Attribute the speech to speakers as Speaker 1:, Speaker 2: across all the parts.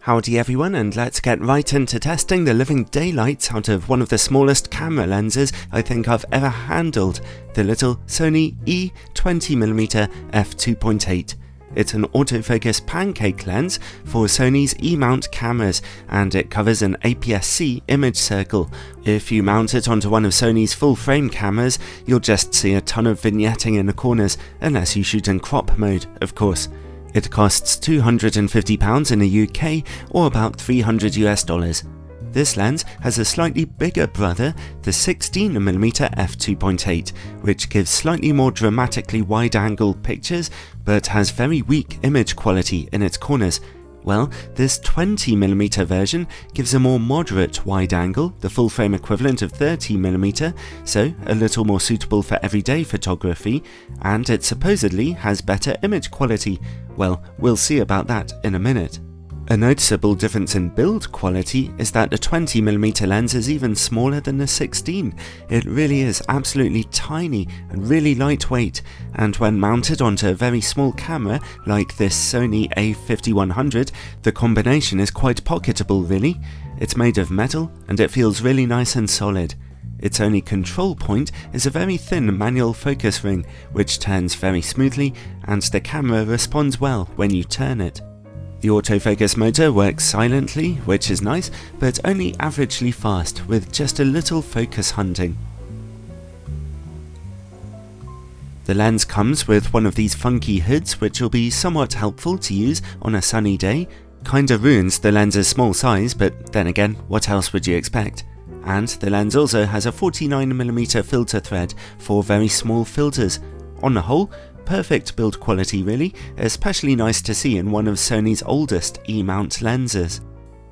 Speaker 1: Howdy everyone, and let's get right into testing the living daylights out of one of the smallest camera lenses I think I've ever handled, the little Sony E-20mm f2.8. It's an autofocus pancake lens for Sony's E-mount cameras, and it covers an APS-C image circle. If you mount it onto one of Sony's full-frame cameras, you'll just see a ton of vignetting in the corners, unless you shoot in crop mode, of course. It costs £250 in the UK, or about $300 US. This lens has a slightly bigger brother, the 16mm f2.8, which gives slightly more dramatically wide-angle pictures, but has very weak image quality in its corners. Well, this 20mm version gives a more moderate wide angle, the full frame equivalent of 30mm, so a little more suitable for everyday photography, and it supposedly has better image quality. Well, we'll see about that in a minute. A noticeable difference in build quality is that the 20mm lens is even smaller than the 16. It really is absolutely tiny and really lightweight, and when mounted onto a very small camera like this Sony A5100, the combination is quite pocketable really. It's made of metal and it feels really nice and solid. Its only control point is a very thin manual focus ring, which turns very smoothly, and the camera responds well when you turn it. The autofocus motor works silently, which is nice, but only averagely fast, with just a little focus hunting. The lens comes with one of these funky hoods, which will be somewhat helpful to use on a sunny day. Kinda ruins the lens's small size, but then again, what else would you expect? And the lens also has a 49mm filter thread for very small filters. On the whole, perfect build quality really, especially nice to see in one of Sony's oldest E-mount lenses.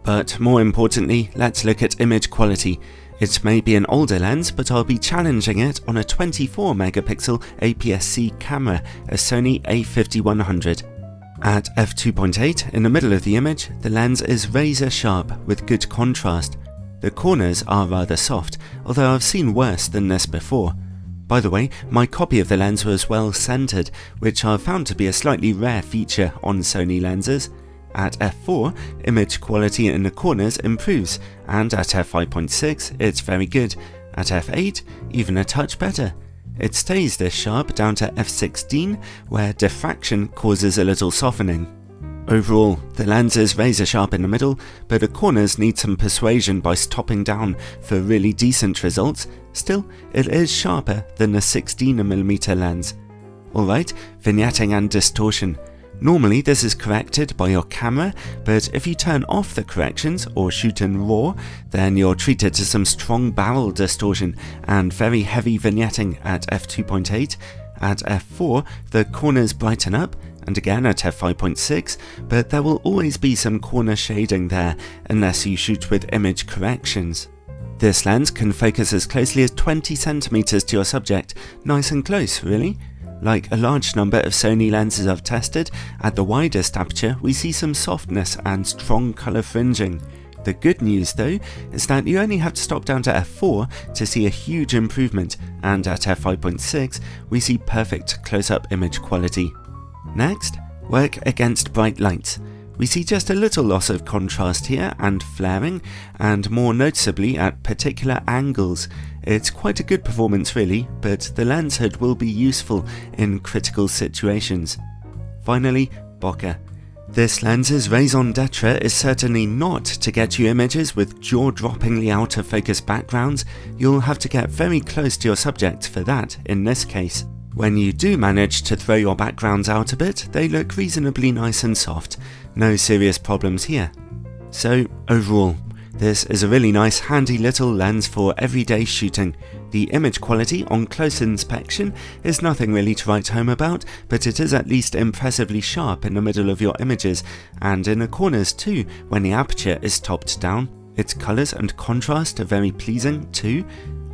Speaker 1: But more importantly, let's look at image quality. It may be an older lens, but I'll be challenging it on a 24MP APS-C camera, a Sony A5100. At f2.8, in the middle of the image, the lens is razor sharp with good contrast. The corners are rather soft, although I've seen worse than this before. By the way, my copy of the lens was well centered, which I've found to be a slightly rare feature on Sony lenses. At f4, image quality in the corners improves, and at f5.6 it's very good. At f8, even a touch better. It stays this sharp down to f16, where diffraction causes a little softening. Overall, the lens is razor sharp in the middle, but the corners need some persuasion by stopping down for really decent results. Still, it is sharper than the 16mm lens. Alright, vignetting and distortion. Normally this is corrected by your camera, but if you turn off the corrections or shoot in RAW, then you're treated to some strong barrel distortion and very heavy vignetting at f2.8. At f4, the corners brighten up, and again at f5.6, but there will always be some corner shading there, unless you shoot with image corrections. This lens can focus as closely as 20cm to your subject, nice and close really. Like a large number of Sony lenses I've tested, at the widest aperture we see some softness and strong colour fringing. The good news though is that you only have to stop down to f4 to see a huge improvement, and at f5.6 we see perfect close-up image quality. Next, work against bright lights. We see just a little loss of contrast here and flaring, and more noticeably at particular angles. It's quite a good performance really, but the lens hood will be useful in critical situations. Finally, bokeh. This lens's raison d'etre is certainly not to get you images with jaw-droppingly out of focus backgrounds. You'll have to get very close to your subject for that in this case. When you do manage to throw your backgrounds out a bit, they look reasonably nice and soft. No serious problems here. So overall, this is a really nice handy little lens for everyday shooting. The image quality on close inspection is nothing really to write home about, but it is at least impressively sharp in the middle of your images, and in the corners too when the aperture is topped down. Its colours and contrast are very pleasing too.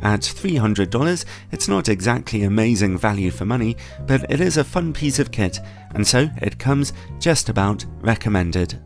Speaker 1: At $300, it's not exactly amazing value for money, but it is a fun piece of kit, and so it comes just about recommended.